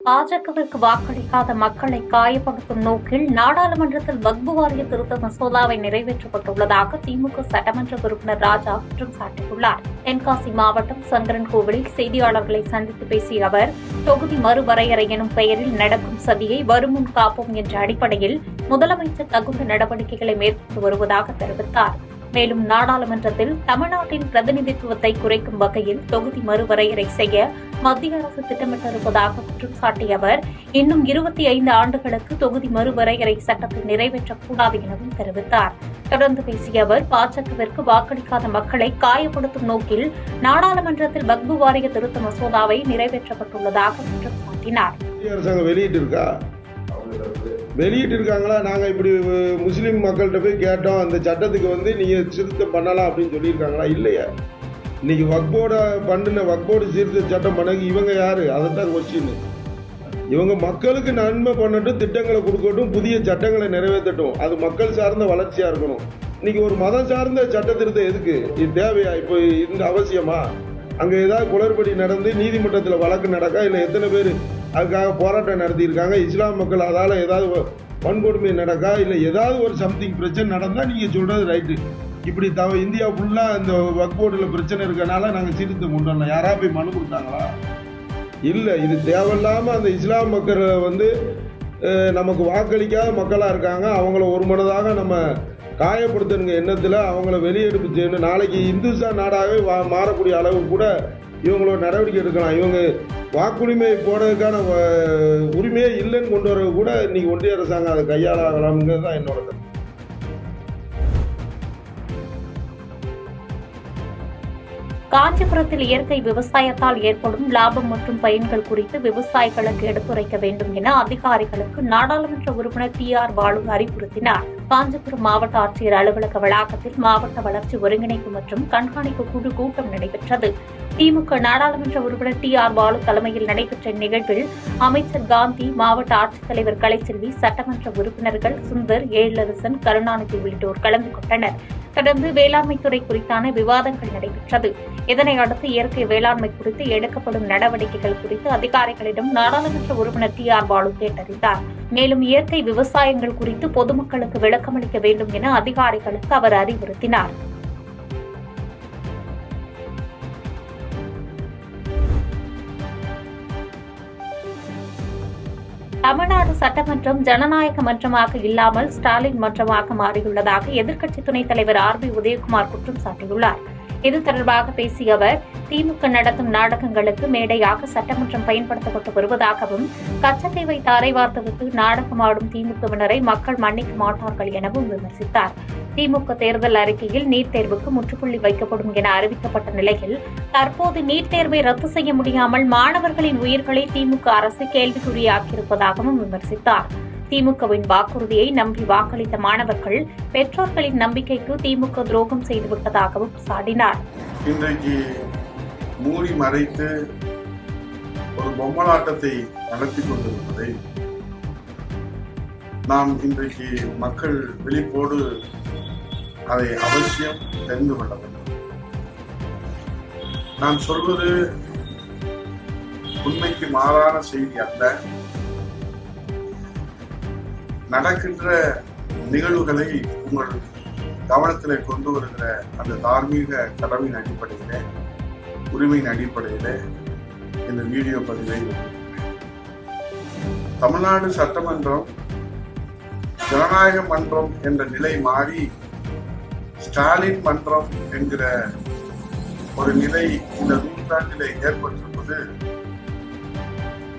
பாஜகவிற்கு வாக்களிக்காத மக்களை காயப்படுத்தும் நோக்கில் நாடாளுமன்றத்தில் வக்பு வாரிய திருத்த மசோதாவை நிறைவேற்றப்பட்டுள்ளதாக திமுக சட்டமன்ற உறுப்பினர் ராஜா குற்றம் சாட்டியுள்ளார். தென்காசி மாவட்டம் சங்கரன்கோவிலில் செய்தியாளர்களை சந்தித்து பேசிய அவர், தொகுதி மறுவரையறை எனும் பெயரில் நடக்கும் சதியை வருமுன் காப்போம் என்ற அடிப்படையில் முதலமைச்சர் தகுந்த நடவடிக்கைகளை மேற்கொண்டு வருவதாக தெரிவித்தார். மேலும் நாடாளுமன்றத்தில் தமிழ்நாட்டின் பிரதிநிதித்துவத்தை குறைக்கும் வகையில் தொகுதி மறுவரையறை செய்ய மத்திய அரசு திட்டமிட்டிருப்பதாக குற்றம் சாட்டிய அவர், இன்னும் 25 ஆண்டுகளுக்கு தொகுதி மறுவரையறை சட்டத்தை நிறைவேற்றக்கூடாது எனவும் தெரிவித்தார். தொடர்ந்து பேசிய அவர், பாஜகவிற்கு வாக்களிக்காத மக்களை காயப்படுத்தும் நோக்கில் நாடாளுமன்றத்தில் வக்பு வாரிய திருத்த மசோதாவை நிறைவேற்றப்பட்டுள்ளதாக குற்றம் சாட்டினார். வெளியிட்டிருக்காங்களா? நாங்கள் இப்படி முஸ்லீம் மக்கள்கிட்ட போய் கேட்டோம், அந்த சட்டத்துக்கு நீங்கள் திருத்தம் பண்ணலாம் அப்படின்னு சொல்லியிருக்காங்களா? இல்லையா? இன்னைக்கு வக்போர்டு சீர்திருத்த சட்டம் பண்ண இவங்க யாரு? அதைத்தான் கொஸ்டின். இவங்க மக்களுக்கு நன்மை பண்ணட்டும், திட்டங்களை கொடுக்கட்டும், புதிய சட்டங்களை நிறைவேற்றட்டும். அது மக்கள் சார்ந்த வளர்ச்சியா இருக்கணும். இன்னைக்கு ஒரு மதம் சார்ந்த சட்ட திருத்தம் எதுக்கு? இது தேவையா? இப்போ இந்த அவசியமா? அங்க ஏதாவது குளறுபடி நடந்து நீதிமன்றத்தில் வழக்கு நடக்கா? இல்லை எத்தனை பேர் அதுக்காக போராட்டம் நடத்தியிருக்காங்க? இஸ்லாம் மக்கள் அதால ஏதாவது வன்கொடுமை நடக்கா? இல்லை ஏதாவது ஒரு சம்திங் பிரச்சனை நடந்தால் நீங்கள் சொல்றது ரைட்டு. இப்படி இந்தியா ஃபுல்லாக இந்த வக்ஃப் போர்டில் பிரச்சனை இருக்கனால நாங்கள் சீர்திருத்தம் கொண்டு வரலாம். யாரா போய் மனு கொடுத்தாங்களா? இல்லை. இது தேவையில்லாமல் அந்த இஸ்லாம் மக்கள் நமக்கு வாக்களிக்காத மக்களாக இருக்காங்க. அவங்கள ஒரு மனதாக நம்ம காயப்படுத்துங்க எண்ணத்தில் அவங்கள வெளியெடுப்பு செய்யணும். நாளைக்கு இந்துஸ்தான் நாடாகவே மாறக்கூடிய அளவு கூட இவங்களோட நடவடிக்கை எடுக்கலாம். இவங்க வாக்குரிமை போடுறதுக்கான உரிமையே இல்லைன்னு கொண்டு வர கூட இன்னைக்கு ஒன்றிய அரசாங்கம் அதை கையாளலாம்ங்கிறது தான் என்னோட கருத்து. காஞ்சிபுரத்தில் இயற்கை விவசாயத்தால் ஏற்படும் லாபம் மற்றும் பயன்கள் குறித்து விவசாயிகளுக்கு எடுத்துரைக்க வேண்டும் என அதிகாரிகளுக்கு நாடாளுமன்ற உறுப்பினர் TR பாலு அறிவுறுத்தினார். காஞ்சிபுரம் மாவட்ட ஆட்சியர் அலுவலக வளாகத்தில் மாவட்ட வளர்ச்சி ஒருங்கிணைப்பு மற்றும் கண்காணிப்பு குழு கூட்டம் நடைபெற்றது. திமுக நாடாளுமன்ற உறுப்பினர் TR பாலு தலைமையில் நடைபெற்ற நிகழ்வில் அமைச்சர் காந்தி, மாவட்ட ஆட்சித்தலைவர் கலைச்செல்வி, சட்டமன்ற உறுப்பினர்கள் சுந்தர், ஏழரசன், கருணாநிதி உள்ளிட்டோர் கலந்து கொண்டனர். தொடர்ந்து வேளாண்மைத்துறை குறித்தான விவாதங்கள் நடைபெற்றது. இதனை அடுத்து இயற்கை வேளாண்மை குறித்து எடுக்கப்படும் நடவடிக்கைகள் குறித்து அதிகாரிகளிடம் நாடாளுமன்ற உறுப்பினர் TR பாலு கேட்டறிந்தார். மேலும் இயற்கை விவசாயங்கள் குறித்து பொதுமக்களுக்கு விளக்கமளிக்க வேண்டும் என அதிகாரிகளுக்கு அவர் அறிவுறுத்தினார். தமிழ்நாடு சட்டமன்றம் ஜனநாயக மன்றமாக இல்லாமல் ஸ்டாலின் மன்றமாக மாறியுள்ளதாக எதிர்க்கட்சி துணைத் தலைவர் RB உதயகுமார் குற்றம் சாட்டியுள்ளார். இது தொடர்பாக பேசிய அவர், திமுக நடத்தும் நாடகங்களுக்கு மேடையாக சட்டமன்றம் பயன்படுத்தப்பட்டு வருவதாகவும், கச்சத்தீவை தாரை வார்த்துவிட்டு நாடகமாடும் திமுகவினரை மக்கள் மன்னிக்க மாட்டார்கள் எனவும் விமர்சித்தார். திமுக தேர்தல் அறிக்கையில் நீட் தேர்வுக்கு முற்றுப்புள்ளி வைக்கப்படும் என அறிவிக்கப்பட்ட நிலையில் தற்போது நீட் தேர்வை ரத்து செய்ய முடியாமல் மாணவர்களின் உயிர்களை திமுக அரசு கேள்விக்குறியாக்கியிருப்பதாகவும் விமர்சித்தார். திமுகவின் வாக்குறுதியை நம்பி வாக்களித்த மாணவர்கள் பெற்றோர்களின் நம்பிக்கைக்கு திமுக துரோகம் செய்துவிட்டதாகவும் சாடினார். இன்றைக்கு மூடி மறைத்து ஒரு பொம்மலாட்டத்தை நடத்தி கொண்டிருப்பதை நாம் இன்றைக்கு மக்கள் விழிப்போடு அதை அவசியம் தெரிந்து கொள்ள வேண்டும். நான் சொல்வது உண்மைக்கு மாறான செய்தி அல்ல. நடக்கின்ற நிகழ்வுகளை உங்கள் கவனத்தில் கொண்டு வருகிற அந்த தார்மீக கடமையின் அடிப்படையிலே, உரிமையின் அடிப்படையிலே இந்த வீடியோ பதிவை தமிழ்நாடு சட்டமன்றம் ஜனநாயக மன்றம் என்ற நிலை மாறி ஸ்டாலின் மன்றம் என்கிற ஒரு நிலை இந்த நூற்றாண்டிலே ஏற்பட்டிருப்பது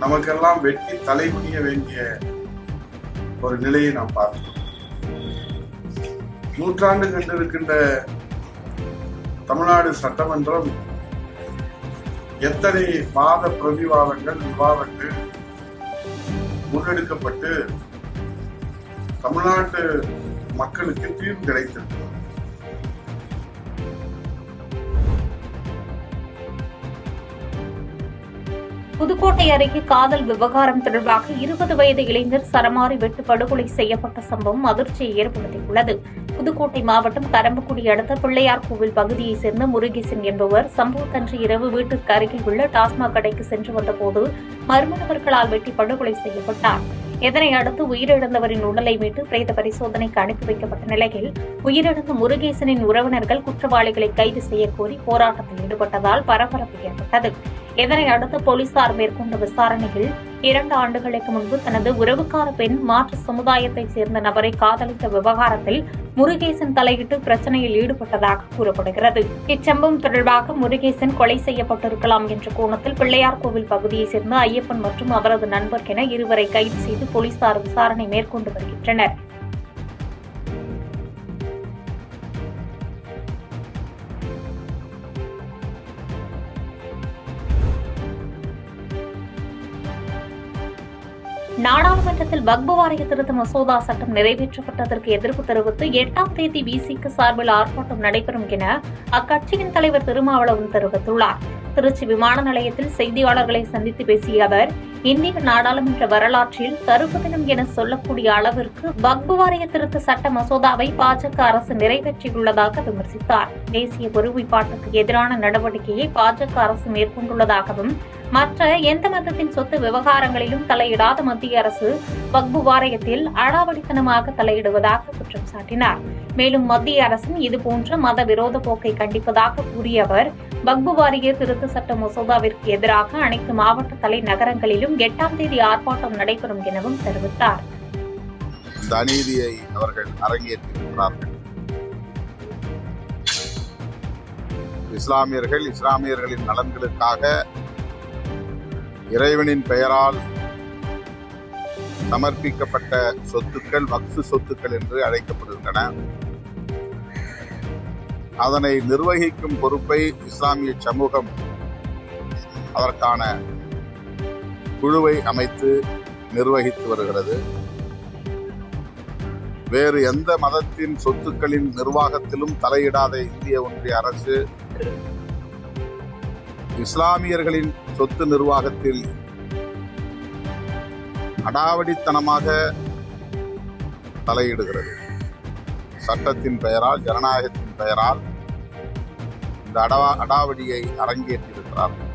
நமக்கெல்லாம் வெட்டி தலைகுனிய வேண்டிய ஒரு நிலையை நாம் பார்க்கிறோம். நூற்றாண்டு கண்டிருக்கின்ற தமிழ்நாடு சட்டமன்றம் எத்தனை வாத பிரதிவாதங்கள், விவாதங்கள் முன்னெடுக்கப்பட்டு தமிழ்நாட்டு மக்களுக்கு தீர்வு கிடைத்திருக்கிறது. புதுக்கோட்டை அருகே காதல் விவகாரம் தொடர்பாக 20 வயது இளைஞர் சரமாரி வெட்டு படுகொலை செய்யப்பட்ட சம்பவம் அதிர்ச்சியை ஏற்படுத்தியுள்ளது. புதுக்கோட்டை மாவட்டம் கரம்பக்குடி அடுத்த பிள்ளையார் கோவில் பகுதியைச் சேர்ந்த முருகேசன் என்பவர் சம்பவத்தன்று இரவு வீட்டிற்கு அருகில் உள்ள டாஸ்மாக் கடைக்கு சென்று வந்தபோது மர்ம நபர்களால் வெட்டி படுகொலை செய்யப்பட்டார். இதனை அடுத்து உயிரிழந்தவரின் உடலை மீட்டு பிரேத பரிசோதனைக்கு அனுப்பி வைக்கப்பட்ட நிலையில் உயிரிழந்த முருகேசனின் உறவினர்கள் குற்றவாளிகளை கைது செய்யக்கோரி போராட்டத்தில் ஈடுபட்டதால் பரபரப்பு ஏற்பட்டது. இதனை அடுத்து போலீசார் மேற்கொண்ட விசாரணையில் 2 ஆண்டுகளுக்கு முன்பு தனது உறவுக்கார பெண் மாற்று சமுதாயத்தைச் சேர்ந்த நபரை காதலித்த விவகாரத்தில் முருகேசன் தலையிட்டு பிரச்சனையில் ஈடுபட்டதாக கூறப்படுகிறது. இச்சம்பவம் தொடர்பாக முருகேசன் கொலை செய்யப்பட்டிருக்கலாம் என்ற கோணத்தில் பிள்ளையார் கோவில் பகுதியைச் சேர்ந்த ஐயப்பன் மற்றும் அவரது நண்பர் என இருவரை கைது செய்து போலீசார் விசாரணை மேற்கொண்டு வருகின்றனர். நாடாளுமன்றத்தில் வக்பு வாரிய திருத்த மசோதா சட்டம் நிறைவேற்றப்பட்டதற்கு எதிர்ப்பு தெரிவித்து 8ஆம் தேதி விசிக சார்பில் ஆர்ப்பாட்டம் நடைபெறும் என அக்கட்சியின் தலைவர் திருமாவளவன் தெரிவித்துள்ளார். திருச்சி விமான நிலையத்தில் செய்தியாளர்களை சந்தித்து பேசிய அவர், இந்திய நாடாளுமன்ற வரலாற்றில் கருப்பு தினம் என சொல்லக்கூடிய அளவிற்கு வக்பு வாரிய திருத்த சட்ட மசோதாவை பாஜக அரசு நிறைவேற்றியுள்ளதாக விமர்சித்தார். தேசிய ஒருமைப்பாட்டுக்கு எதிரான நடவடிக்கையை பாஜக அரசு மேற்கொண்டுள்ளதாகவும் மற்ற எந்த மதத்தின் சொத்து விவகாரங்களிலும் தலையிடாத மத்திய அரசு வக்பு வாரியத்தில் அடாவடித்தனமாக தலையிடுவதாக குற்றம் சாட்டினார். மேலும் மத்திய அரசின் இதுபோன்ற மத விரோத போக்கை கண்டிப்பதாக கூறிய அவர், வக்பு வாரிய திருத்த சட்ட மசோதாவிற்கு எதிராக அனைத்து மாவட்ட தலைநகரங்களிலும் 8ஆம் தேதி ஆர்ப்பாட்டம் நடைபெறும் எனவும் தெரிவித்தார். இந்த அநீதியை அவர்கள் அரங்கேற்றிருக்கிறார்கள். இஸ்லாமியர்களின் நலன்களுக்காக இறைவனின் பெயரால் சமர்ப்பிக்கப்பட்ட சொத்துக்கள் வக்ஃப் சொத்துக்கள் என்று அழைக்கப்படுகின்றன. அதனை நிர்வகிக்கும் பொறுப்பை இஸ்லாமிய சமூகம் அதற்கான குழுவை அமைத்து நிர்வகித்து வருகிறது. வேறு எந்த மதத்தின் சொத்துக்களின் நிர்வாகத்திலும் தலையிடாத இந்திய ஒன்றிய அரசு இஸ்லாமியர்களின் சொத்து நிர்வாகத்தில் அடாவடித்தனமாக தலையிடுகிறது. சட்டத்தின் பெயரால், ஜனநாயகத்தின் பெயரால் இந்த அடாவடியை அரங்கேற்றிருக்கிறார்கள்.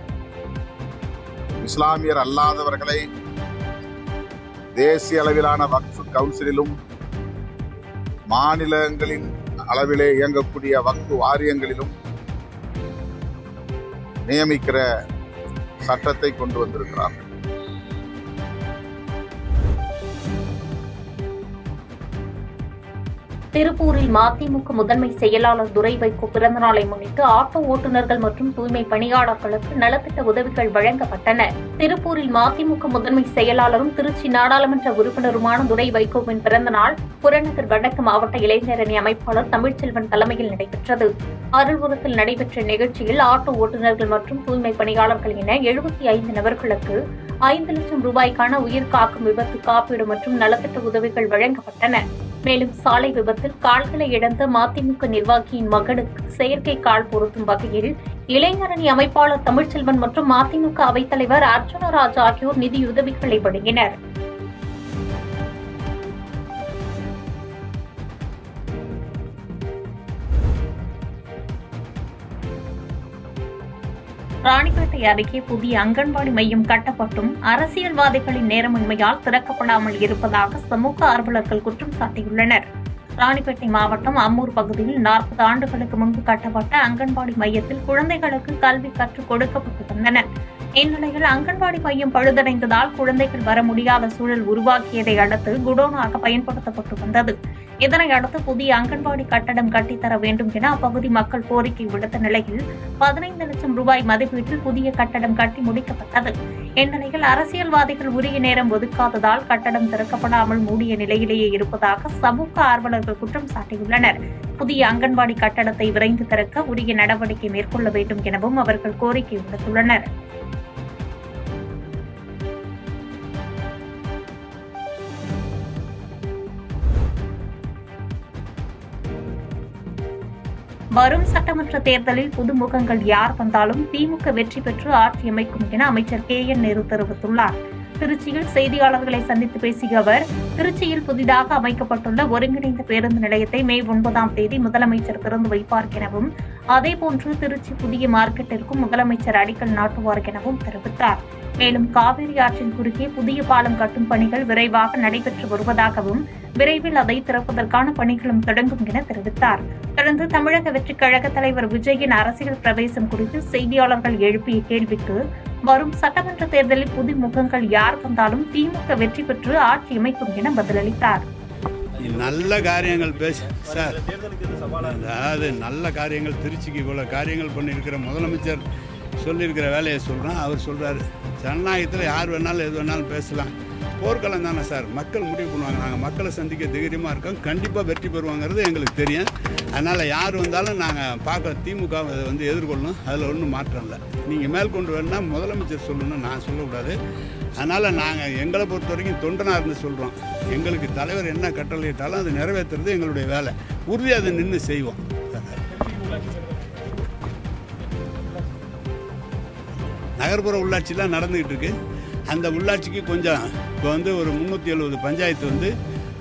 இஸ்லாமியர் அல்லாதவர்களை தேசிய அளவிலான வக்ஃப் கவுன்சிலிலும் மாநிலங்களின் அளவிலே இயங்கக்கூடிய வக்ஃப் வாரியங்களிலும் நியமிக்கிற சட்டத்தை கொண்டு வந்திருக்கிறார்கள். திருப்பூரில் மதிமுக முதன்மை செயலாளர் துரை வைகோ பிறந்தநாளை முன்னிட்டு ஆட்டோ ஓட்டுநர்கள் மற்றும் தூய்மை பணியாளர்களுக்கு நலத்திட்ட உதவிகள் வழங்கப்பட்டன. திருப்பூரில் மதிமுக முதன்மை செயலாளரும் திருச்சி நாடாளுமன்ற உறுப்பினருமான துரை வைகோவின் பிறந்தநாள் புறநகர் வடக்கு மாவட்ட இளைஞரணி அமைப்பாளர் தமிழ்ச்செல்வன் தலைமையில் நடைபெற்றது. அருள்புரத்தில் நடைபெற்ற நிகழ்ச்சியில் ஆட்டோ ஓட்டுநர்கள் மற்றும் தூய்மை பணியாளர்கள் என 75 நபர்களுக்கு 5 லட்சம் ரூபாய்க்கான உயிர் காக்கும் விபத்து காப்பீடு மற்றும் நலத்திட்ட உதவிகள் வழங்கப்பட்டன. மேலும் சாலை விபத்தில் கால்களை இழந்த மதிமுக நிர்வாகியின் மகனுக்கு செயற்கை கால் பொருத்தும் வகையில் இளைஞரணி அமைப்பாளர் தமிழ்ச்செல்வன் மற்றும் மதிமுக அவைத்தலைவர் அர்ஜுனராஜ் ஆகியோர் நிதியுதவிகளை வழங்கினர். ராணிப்பேட்டை அருகே புதிய அங்கன்வாடி மையம் கட்டப்பட்டும் அரசியல்வாதிகளின் நேரமின்மையால் திறக்கப்படாமல் இருப்பதாக சமூக ஆர்வலர்கள் குற்றம் சாட்டியுள்ளனர். ராணிப்பேட்டை மாவட்டம் அம்மூர் பகுதியில் 40 ஆண்டுகளுக்கு முன்பு கட்டப்பட்ட அங்கன்வாடி மையத்தில் குழந்தைகளுக்கு கல்வி கற்றுக் கொடுக்கப்பட்டு வந்தன. இந்நிலையில் அங்கன்வாடி மையம் பழுதடைந்ததால் குழந்தைகள் வர முடியாத சூழல் உருவாக்கியதை அடுத்து குடோனாக பயன்படுத்தப்பட்டு வந்தது. இதனையடுத்து புதிய அங்கன்வாடி கட்டடம் கட்டித்தர வேண்டும் என அப்பகுதி மக்கள் கோரிக்கை விடுத்த நிலையில் 15 லட்சம் ரூபாய் மதிப்பீட்டில் புதிய கட்டடம் கட்டி முடிக்கப்பட்டது. இந்நிலையில் அரசியல்வாதிகள் உரிய நேரம் ஒதுக்காததால் கட்டடம் திறக்கப்படாமல் மூடிய நிலையிலேயே இருப்பதாக சமூக ஆர்வலர்கள் குற்றம் சாட்டியுள்ளனர். புதிய அங்கன்வாடி கட்டடத்தை விரைந்து திறக்க உரிய நடவடிக்கை மேற்கொள்ள வேண்டும் எனவும் அவர்கள் கோரிக்கை விடுத்துள்ளனர். வரும் சட்டமன்ற தேர்தலில் புதுமுகங்கள் யார் வந்தாலும் திமுக வெற்றி பெற்று ஆட்சி அமைக்கும் என அமைச்சர் KN நேரு தெரிவித்துள்ளார். திருச்சியில் செய்தியாளர்களை சந்தித்து பேசிய அவர், திருச்சியில் புதிதாக அமைக்கப்பட்டுள்ள ஒருங்கிணைந்த பேருந்து நிலையத்தை மே 9ஆம் தேதி முதலமைச்சர் திறந்து வைப்பார் எனவும், அதேபோன்று திருச்சி புதிய மார்க்கெட்டிற்கும் முதலமைச்சர் அடிக்கல் நாட்டுவார் எனவும் தெரிவித்தார். மேலும் காவிரி ஆற்றின் குறுக்கே புதிய பாலம் கட்டும் பணிகள் விரைவாக நடைபெற்று வருவதாகவும், விரைவில் அதை திறப்பதற்கான பணிகளும் தொடங்கும் என தெரிவித்தார். தொடர்ந்து தமிழக வெற்றிக் கழக தலைவர் விஜயின் அரசியல் பிரவேசம் குறித்து செய்தியாளர்கள் எழுப்பிய கேள்விக்கு, வரும் சட்டமன்ற தேர்தலில் புதுமுகங்கள் யார் வந்தாலும் திமுக வெற்றி பெற்று ஆட்சி அமைக்கும் என பதிலளித்தார். நல்ல காரியங்கள் சார், அதாவது நல்ல காரியங்கள், திருச்சிக்கு இவ்வளோ காரியங்கள் பண்ணியிருக்கிற முதலமைச்சர் சொல்லியிருக்கிற வேலையை சொல்கிறேன். அவர் சொல்கிறாரு, ஜனநாயகத்தில் யார் வேணாலும் எது வேணாலும் பேசலாம். போர்க்களம் தானே சார், மக்கள் முடிவு பண்ணுவாங்க. நாங்கள் மக்களை சந்திக்க தைரியமாக இருக்கோம். கண்டிப்பாக வெற்றி பெறுவாங்கிறது எங்களுக்கு தெரியும். அதனால் யார் வந்தாலும் நாங்கள் பார்க்க திமுக வந்து எதிர்கொள்ளணும். அதில் ஒன்றும் மாற்றம் இல்லை. நீங்கள் மேல் கொண்டு வரணும்னா முதலமைச்சர் சொல்லணும், நான் சொல்லக்கூடாது. அதனால் நாங்கள் எங்களை பொறுத்த வரைக்கும் தொண்டனாக இருந்து சொல்கிறோம். எங்களுக்கு தலைவர் என்ன கட்டளையிட்டாலும் அதை நிறைவேற்றுறது எங்களுடைய வேலை. உறுதியாக அதை நின்று செய்வோம். நகர்ப்புற உள்ளாட்சிலாம் நடந்துக்கிட்டு இருக்கு. அந்த உள்ளாட்சிக்கு கொஞ்சம் இப்போ வந்து ஒரு 370 பஞ்சாயத்து வந்து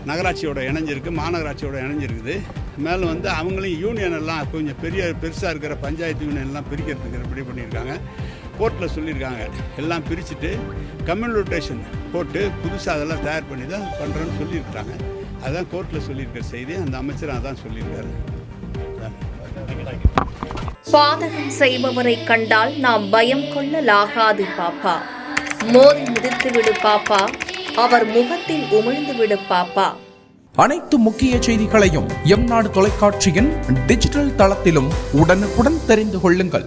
நகராட்சியோட இணைஞ்சிருக்கு, மாநகராட்சியோட இணைஞ்சிருக்குது. மேலும் வந்து அவங்களையும் யூனியன் எல்லாம் கொஞ்சம் பெருசாக இருக்கிற பஞ்சாயத்து யூனியன் எல்லாம் பிரிக்கிறதுக்கு ரெடி பண்ணியிருக்காங்க. கோர்ட்டில் சொல்லியிருக்காங்க, எல்லாம் பிரிச்சுட்டு கம்யூனிட்டேஷன் போட்டு புதுசாக அதெல்லாம் தயார் பண்ணி தான் பண்ணுறோன்னு சொல்லியிருக்காங்க. அதுதான் கோர்ட்டில் சொல்லியிருக்கிற செய்தி. அந்த அமைச்சர் அதான் சொல்லியிருக்காரு. பாதகம் செய்பவரை கண்டால் நாம் பயம் கொள்ளலாகாது பாப்பா. மோதி மிதித்து விடு பாப்பா, அவர் முகத்தில் உமிழ்ந்து விடு பாப்பா. அனைத்து முக்கிய செய்திகளையும் எம் நாடு தொலைக்காட்சியின் டிஜிட்டல் தளத்திலும் உடனுக்குடன் தெரிந்து கொள்ளுங்கள்.